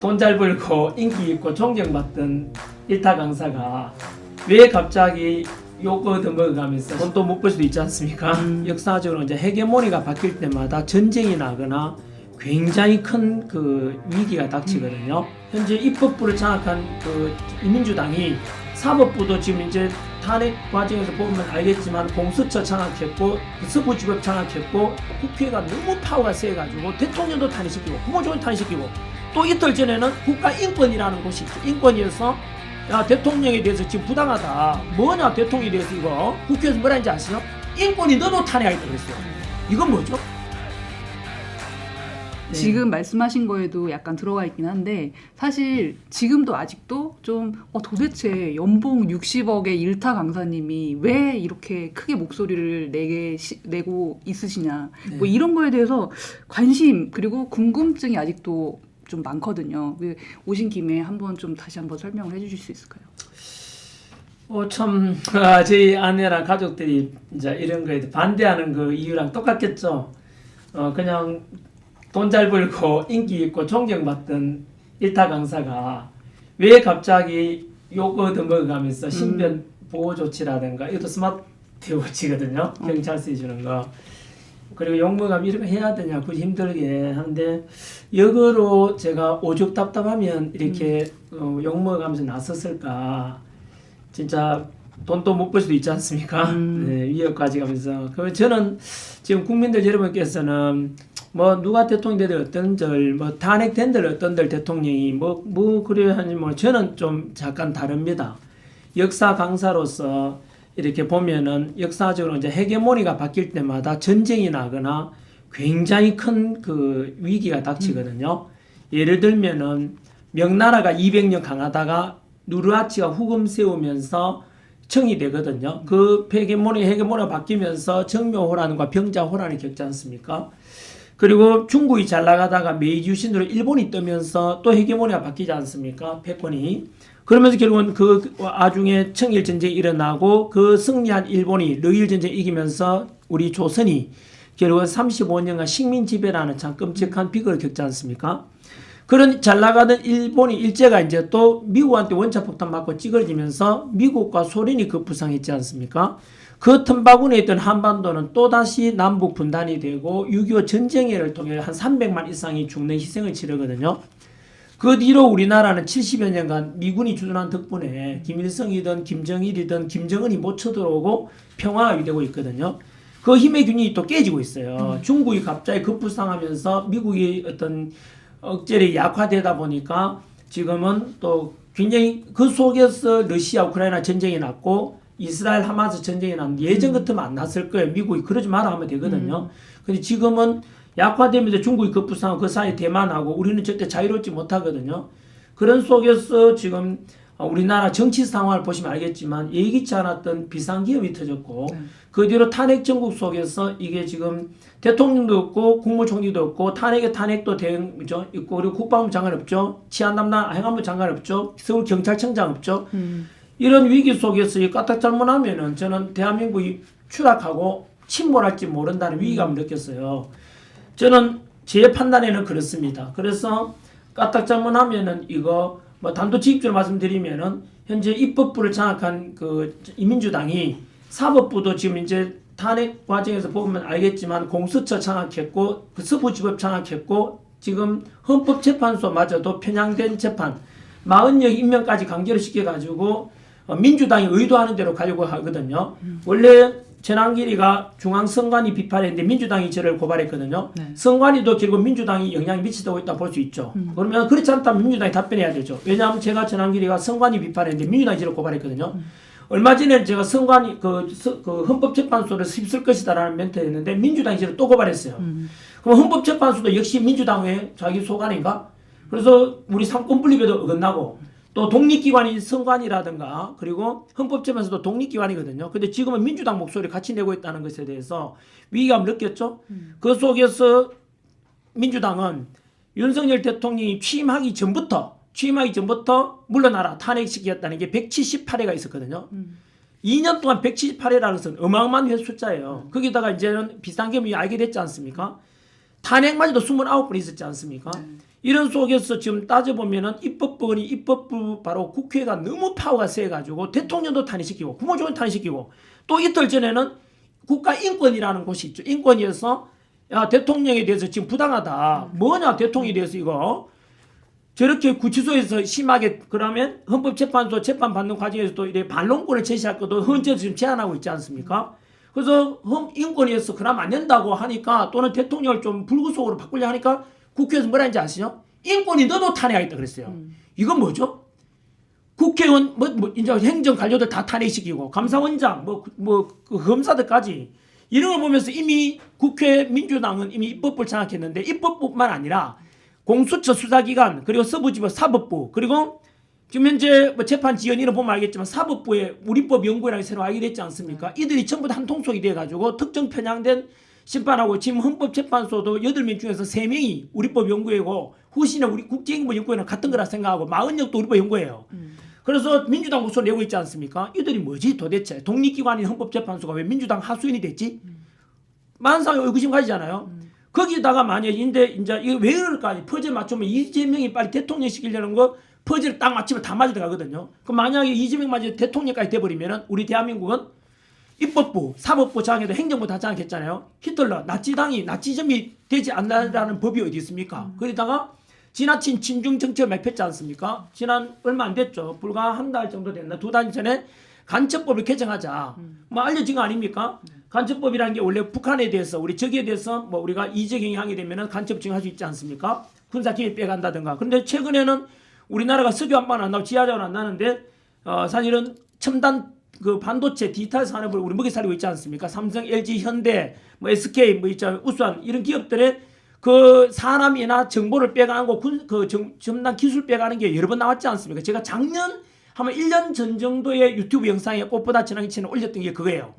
돈 잘 벌고 인기 있고 존경받던 일타 강사가 왜 갑자기 욕 얻어먹어가면서 돈도 못 벌 수도 있지 않습니까? 역사적으로 이제 헤게모니가 바뀔 때마다 전쟁이 나거나 굉장히 큰 그 위기가 닥치거든요. 현재 입법부를 장악한 그 민주당이 사법부도 지금 이제 탄핵 과정에서 보면 알겠지만 공수처 장악했고 서부지법 장악했고 국회가 너무 파워가 세가지고 대통령도 탄핵시키고 국무총리 탄핵시키고 또 이틀 전에는 국가인권이라는 곳이 있죠. 인권위에서 야 대통령에 대해서 지금 부당하다. 뭐냐 대통령에 대해서 이거 국회에서 뭐라 했는지 아시죠? 인권이 너도 탄핵하겠다고 그랬어요. 이건 뭐죠? 네. 지금 말씀하신 거에도 약간 들어가 있긴 한데 사실 지금도 아직도 좀 도대체 연봉 60억의 일타 강사님이 왜 이렇게 크게 목소리를 내고 있으시냐 네. 뭐 이런 거에 대해서 관심 그리고 궁금증이 아직도 좀 많거든요. 오신 김에 다시 한번 설명을 해주실 수 있을까요? 참 저희 아내랑 가족들이 이제 이런 거에 반대하는 그 이유랑 똑같겠죠. 그냥 돈 잘 벌고 인기 있고 존경받던 일타 강사가 왜 갑자기 욕 얻어먹어가면서 신변 보호 조치라든가 이것도 스마트워치거든요. 경찰서에 주는 거. 그리고 욕먹으면 이렇게 해야 되냐 굳이 힘들게 하는데 역으로 제가 오죽 답답하면 이렇게 욕먹으면서 나섰을까. 진짜 돈도 못 벌 수도 있지 않습니까? 네, 위협까지 가면서. 그러면 저는 지금 국민들 여러분께서는 뭐 누가 대통령 되든 어떤들 뭐 탄핵된들 어떤들 대통령이 뭐 그래야 하니 뭐 저는 좀 잠깐 다릅니다. 역사 강사로서 이렇게 보면은 역사적으로 이제 헤게모니가 바뀔 때마다 전쟁이 나거나 굉장히 큰 그 위기가 닥치거든요. 예를 들면은 명나라가 200년 강하다가 누르하치가 후금 세우면서 청이 되거든요. 그 헤게모니가 바뀌면서 정묘호란과 병자호란이 겪지 않습니까? 그리고 중국이 잘 나가다가 메이지 유신으로 일본이 뜨면서 또 헤게모니가 바뀌지 않습니까? 패권이. 그러면서 결국은 그 와중에 청일 전쟁이 일어나고 그 승리한 일본이 러일 전쟁 이기면서 우리 조선이 결국은 35년간 식민 지배라는 참 끔찍한 비극을 겪지 않습니까? 그런 잘 나가던 일본이 일제가 이제 또 미국한테 원자폭탄 맞고 찌그러지면서 미국과 소련이 급부상했지 않습니까? 그 틈바구니에 있던 한반도는 또다시 남북 분단이 되고 6.25 전쟁해를 통해 한 300만 이상이 죽는 희생을 치르거든요. 그 뒤로 우리나라는 70여 년간 미군이 주둔한 덕분에 김일성이든 김정일이든 김정은이 못 쳐들어오고 평화가 되고 있거든요. 그 힘의 균형이 또 깨지고 있어요. 중국이 갑자기 급부상하면서 미국이 어떤 억제력이 약화되다 보니까 지금은 또 굉장히 그 속에서 러시아 우크라이나 전쟁이 났고 이스라엘 하마스 전쟁이 났는데 예전 같으면 안 났을 거예요. 미국이 그러지 마라 하면 되거든요. 근데 지금은 약화되면서 중국이 급부상하고 그 사이 대만하고 우리는 절대 자유롭지 못하거든요. 그런 속에서 지금 우리나라 정치 상황을 보시면 알겠지만 예기치 않았던 비상기업이 터졌고 그 뒤로 탄핵 정국 속에서 이게 지금 대통령도 없고 국무총리도 없고 탄핵도 대응이죠 있고 그리고 국방부 장관 없죠. 치안 담당 행안부 장관 없죠. 서울 경찰청장 없죠. 이런 위기 속에서 까딱 잘못하면은 저는 대한민국이 추락하고 침몰할지 모른다는 위기감을 느꼈어요. 저는 제 판단에는 그렇습니다. 그래서 까딱 잘못하면은 이거 뭐 단도직입적으로 말씀드리면은 현재 입법부를 장악한 그 민주당이 사법부도 지금 이제 탄핵 과정에서 보면 알겠지만 공수처 장악했고 그 서부지법 장악했고 지금 헌법재판소마저도 편향된 재판 40여 임명까지 강제로 시켜가지고 민주당이 의도하는 대로 가려고 하거든요. 원래 전한길이가 중앙선관위 비판했는데 민주당이 저를 고발했거든요. 네. 선관위도 결국 민주당이 영향이 미치고 있다 볼 수 있죠. 그러면 그렇지 않다면 민주당이 답변해야 되죠. 왜냐하면 제가 전한길이가 선관위 비판했는데 민주당이 저를 고발했거든요. 얼마 전에 제가 선관위 그 헌법재판소를 휩쓸 것이다라는 멘트를 했는데 민주당이 저를 또 고발했어요. 그럼 헌법재판소도 역시 민주당의 자기 소관인가? 그래서 우리 삼권 분립에도 어긋나고 또 독립기관이 선관위라든가 그리고 헌법재판소도 독립기관이거든요. 근데 지금은 민주당 목소리를 같이 내고 있다는 것에 대해서 위기감을 느꼈죠. 그 속에서 민주당은 윤석열 대통령이 취임하기 전부터 물러나라 탄핵시켰다는 게 178회가 있었거든요. 2년 동안 178회라는 것은 어마어마한 회 숫자예요. 거기다가 이제는 비상계엄이 알게 됐지 않습니까? 탄핵마저도 29번 있었지 않습니까? 이런 속에서 지금 따져보면은 입법부 바로 국회가 너무 파워가 세가지고 대통령도 탄핵시키고 국무총리 탄핵시키고 또 이틀 전에는 국가인권이라는 곳이 있죠. 인권위에서 야 대통령에 대해서 지금 부당하다. 뭐냐 대통령에 대해서 이거 저렇게 구치소에서 심하게 그러면 헌법재판소 재판받는 과정에서도 이래 반론권을 제시할 것도 헌재에서 지금 제안하고 있지 않습니까? 그래서 인권위에서 그러면 안 된다고 하니까 또는 대통령을 좀 불구속으로 바꾸려 하니까 국회에서 뭐라 했는지 아시죠? 인권위 너도 탄핵하겠다 그랬어요. 이건 뭐죠? 국회의원 이제 행정 관료들 다 탄핵시키고 감사원장 그 검사들까지 이런 걸 보면서 이미 국회 민주당은 이미 입법부를 장악했는데 입법부뿐만 아니라 공수처 수사기관 그리고 서부지법 사법부 그리고 지금 현재 재판 지연 이런 보면 알겠지만 사법부에 우리법연구회라고 새로 알게 됐지 않습니까? 이들이 전부 다 한 통속이 돼가지고 특정 편향된 심판하고 지금 헌법재판소도 8명 중에서 3명이 우리법연구회고 후신에 우리 국제인권연구회는 같은 거라 생각하고 40명도 우리법연구회예요. 그래서 민주당 목소리 내고 있지 않습니까? 이들이 뭐지 도대체 독립기관인 헌법재판소가 왜 민주당 하수인이 됐지? 만상에 의구심 가지잖아요. 거기다가 만약에 이제 이거 왜 그럴까? 퍼즐 맞추면 이재명이 빨리 대통령 시키려는 거 퍼즐 딱 맞추면 다 맞아 들어가거든요. 그럼 만약에 이재명 맞아 대통령까지 돼버리면은 우리 대한민국은 입법부, 사법부 장악해도 행정부 다 장악했잖아요. 히틀러, 나치당이 나치즘이 되지 않는다는 법이 어디 있습니까? 그러다가 지나친 친중 정책을 막 폈지 않습니까? 지난 얼마 안 됐죠. 불과 한 달 정도 됐나? 2달 전에 간첩법을 개정하자. 뭐 알려진 거 아닙니까? 간첩법이라는 게 원래 북한에 대해서 우리 적에 대해서 뭐 우리가 이재경이 하게 되면은 간첩증 할 수 있지 않습니까? 군사기밀 빼간다든가. 그런데 최근에는 우리나라가 석유 한 번 안 나고 지하자원 안 나는데 사실은 첨단 그 반도체 디지털 산업을 우리 먹여 살리고 있지 않습니까? 삼성, LG, 현대, 뭐 SK, 뭐 있잖아요. 우수한 이런 기업들의 그 사람이나 정보를 빼가고 첨단 기술 빼가는 게 여러 번 나왔지 않습니까? 제가 작년 아마 1년 전 정도의 유튜브 영상에 꽃보다 전화기치는 올렸던 게 그거예요.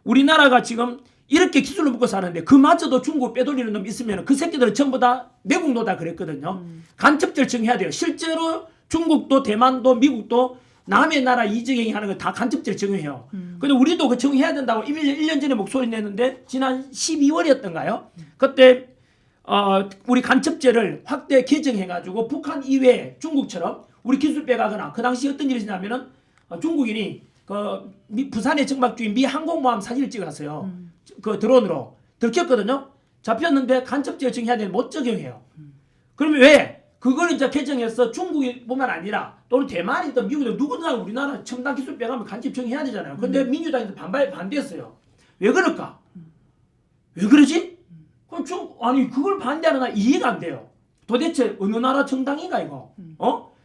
우리나라가 지금 이렇게 기술을 먹고 사는데 그마저도 중국 빼돌리는 놈 있으면 그 새끼들은 전부 다 내국노다 그랬거든요. 간첩죄를 정해야 돼요. 실제로 중국도 대만도 미국도 남의 나라 이재경이 하는 거 다 간첩죄를 정해요. 근데 우리도 그 정해야 된다고 1년 전에 목소리 냈는데 지난 12월이었던가요? 그때 우리 간첩죄를 확대 개정해가지고 북한 이외에 중국처럼 우리 기술 빼가거나 그 당시 어떤 일이 있냐면은 중국인이 부산에 정박 중인 미 항공모함 사진을 찍었어요. 그 드론으로 들켰거든요. 잡혔는데 간첩죄를 정해야 되는데 못 적용해요. 그러면 왜? 그걸 이제 개정해서 중국뿐만 아니라 또는 대만이든 미국이든 누구나 우리나라 첨단 기술 빼가면 간첩 정해야 되잖아요. 근데 민주당에서 반대했어요. 왜 그럴까? 왜 그러지? 그럼 아니 그걸 반대하는 나 이해가 안 돼요. 도대체 어느 나라 정당인가 이거?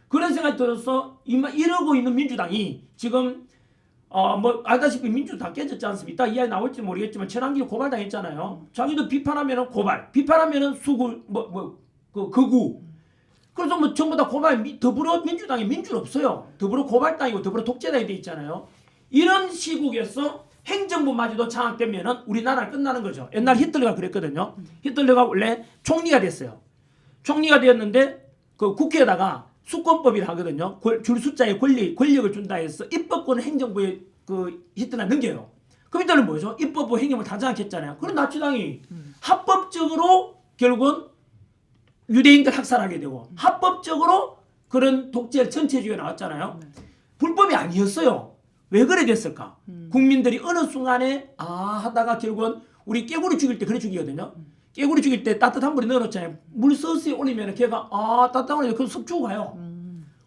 그런 생각이 들어서 이러고 있는 민주당이 지금 뭐 알다시피 민주당 깨졌지 않습니까? 이따 이야기 나올지 모르겠지만 천안기 고발당했잖아요. 자기도 비판하면은 고발, 비판하면은 수구 거구. 그래서 뭐 전부 다 고발 더불어민주당에 민주는 없어요. 더불어 고발당이고 더불어 독재당이 돼 있잖아요. 이런 시국에서 행정부마저도 장악되면은 우리나라는 끝나는 거죠. 옛날 히틀러가 그랬거든요. 히틀러가 원래 총리가 됐어요. 총리가 되었는데 그 국회에다가 수권법이라 하거든요. 줄 숫자의 권력을 준다 해서 입법권을 행정부에 그 히틀러가 넘겨요. 그럼 이때는 뭐죠? 입법부 행정부 다 장악했잖아요. 그럼 나치당이 합법적으로 결국은 유대인들 학살하게 되고 합법적으로 그런 독재 전체주의가 나왔잖아요. 불법이 아니었어요. 왜 그래 됐을까? 국민들이 어느 순간에 하다가 결국은 우리 깨구리 죽일 때 그래 죽이거든요. 깨구리 죽일 때 따뜻한 물에 넣어놓잖아요. 물 서서히 올리면 걔가 따뜻한 물에 그럼 속 죽어가요.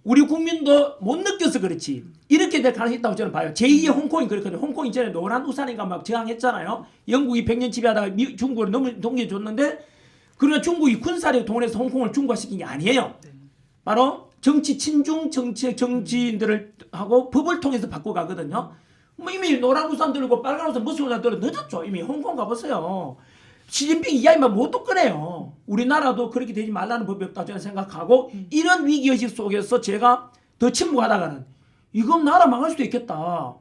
우리 국민도 못 느껴서 그렇지. 이렇게 될 가능성이 있다고 저는 봐요. 제2의 홍콩이 그렇거든요. 홍콩이 전에 노란 우산인가 막 저항했잖아요. 영국이 100년 지배하다가 중국을 너무 동기해줬는데 그러나 중국이 군사력 동원해서 홍콩을 중국화시킨 게 아니에요. 바로 정치 친중 정치인들을 하고 법을 통해서 바꿔가거든요. 뭐 이미 노란 우산 들고 빨간 우산 무슨 우산 들고 늦었죠. 이미 홍콩 가보세요. 시진핑 이야기만 못 꺼내요. 우리나라도 그렇게 되지 말라는 법이 없다고 저는 생각하고 이런 위기의식 속에서 제가 더 침묵하다가는 이건 나라 망할 수도 있겠다.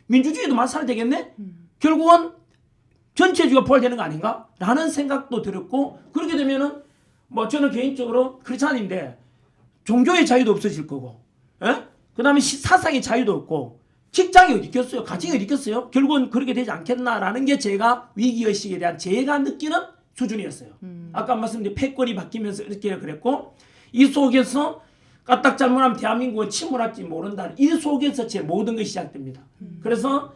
민주주의도 말살되겠네? 결국은 전체주의가 포괄되는 거 아닌가? 라는 생각도 들었고 그렇게 되면은 뭐 저는 개인적으로 크리스찬인데 종교의 자유도 없어질 거고 그 다음에 사상의 자유도 없고 직장이 어디 있겠어요? 가정이 어디 있겠어요? 결국은 그렇게 되지 않겠나라는 게 제가 위기의식에 대한 제가 느끼는 수준이었어요. 아까 말씀드린 패권이 바뀌면서 이렇게 그랬고 이 속에서 까딱 잘못하면 대한민국은 침몰할지 모른다는 이 속에서 제 모든 것이 시작됩니다. 그래서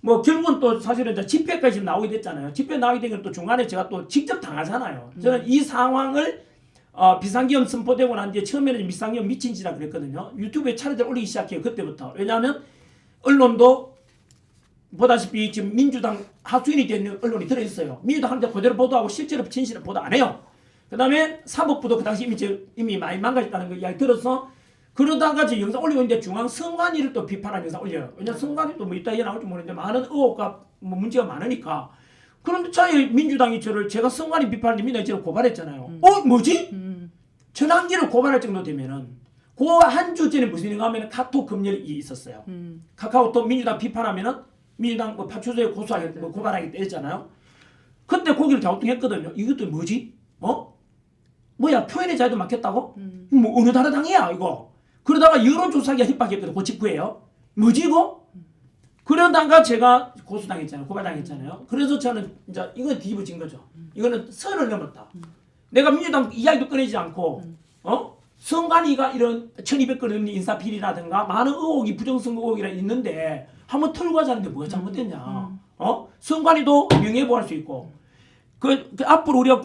뭐 결국은 또 사실은 이제 집회까지 나오게 됐잖아요. 집회 나오게 된 건 또 중간에 제가 또 직접 당하잖아요. 저는 이 상황을 비상계엄 선포되고 난 뒤에 처음에는 비상계엄 미친 짓이라 그랬거든요. 유튜브에 차례대로 올리기 시작해요. 그때부터. 왜냐하면 언론도 보다시피 지금 민주당 하수인이 되는 언론이 들어있어요. 민주당한테 그대로 보도하고 실제로 진실을 보도 안 해요. 그 다음에 사법부도 그 당시 이미 많이 망가졌다는 거 이야기 들어서 그러다가 지금 영상 올리고 있는데 중앙선관위를 또 비판하는 영상 올려요. 왜냐하면 선관위도 뭐 이따 나올지 모르는데 많은 의혹과 뭐 문제가 많으니까. 그런데 차에 민주당이 제가 선관위 비판하는데 민주당이 저를 고발했잖아요. 뭐지? 전환기를 고발할 정도 되면은 그 한 주 전에 무슨 일인가 하면 카톡 검열이 있었어요. 카카오톡 민주당 비판하면은 민주당 뭐 파출소에 뭐 고발하겠다 했잖아요. 그때 고기를 갸우뚱했거든요. 이것도 뭐지? 뭐야 표현의 자유도 막혔다고? 뭐 어느 나라 당이야 이거? 그러다가 여론조사기가 협박했거든. 그 직후에요. 뭐지 이거? 그러다가 제가 고소당했잖아요. 고발당했잖아요. 그래서 저는 이제 이건 뒤집어진 거죠. 이거는 선을 넘었다. 내가 민주당 이야기도 꺼내지 않고 선관위가 이런 1200건 넘는 인사비리라든가 많은 의혹이 부정선거 의혹이라 있는데 한번 털고 가자는데 뭐가 잘못됐냐. 선관위도 명예보호할 수 있고 그 앞으로 우리가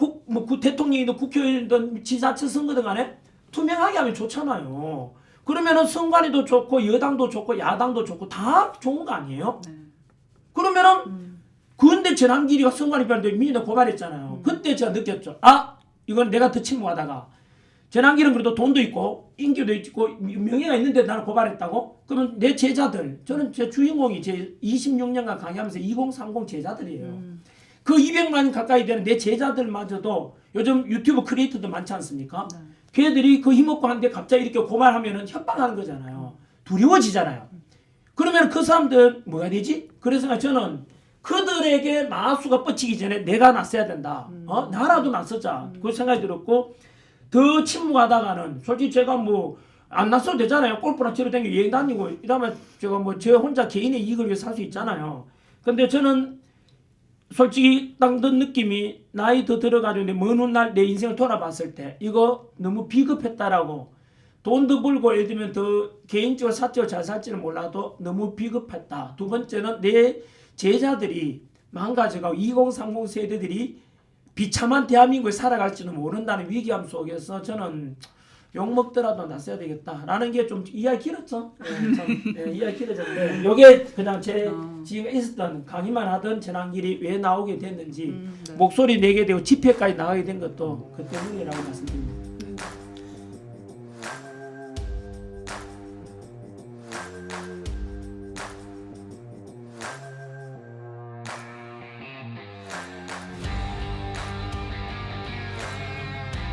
대통령이든 국회의원이든 지자체 선거든 간에 투명하게 하면 좋잖아요. 그러면은 선관위도 좋고 여당도 좋고 야당도 좋고 다 좋은 거 아니에요? 그러면은 그런데 전환기리가 선관위 비하는데 민주당 고발했잖아요. 그때 제가 느꼈죠. 이건 내가 더 침묵하다가 전환기는 그래도 돈도 있고 인기도 있고 명예가 있는데 나는 고발했다고? 그러면 내 제자들, 저는 제 주인공이 제 26년간 강의하면서 2030 제자들이에요. 그 200만 가까이 되는 내 제자들마저도 요즘 유튜브 크리에이터도 많지 않습니까? 걔들이 그 힘없고 한데 갑자기 이렇게 고발하면은 협박하는 거잖아요. 두려워지잖아요. 그러면 그 사람들 뭐가 되지? 그래서 저는 그들에게 마수가 뻗치기 전에 내가 나서야 된다. 나라도 나서자. 그 생각이 들었고 더 침묵하다가는 솔직히 제가 뭐 안 나서도 되잖아요. 골프나 치러 다니고 여행 다니고 이러면 제가 뭐 저 혼자 개인의 이익을 위해 살 수 있잖아요. 근데 저는 솔직히 딱 든 느낌이 나이 더 들어가지고 먼 훗날 내 인생을 돌아봤을 때 이거 너무 비겁했다라고 돈도 벌고 예를 들면 더 개인적으로 사적으로 잘 살지는 몰라도 너무 비겁했다. 두 번째는 내 제자들이 망가져가고 2030 세대들이 비참한 대한민국에 살아갈지는 모른다는 위기감 속에서 저는 욕먹더라도 나서야 되겠다라는 게 좀 이야기 길었죠. 이야기 길어졌는데 이게 그냥 제 지금 있었던 강의만 하던 전환길이 왜 나오게 됐는지 목소리 내게 되고 집회까지 나가게 된 것도 그 때문이라고 말씀드립니다.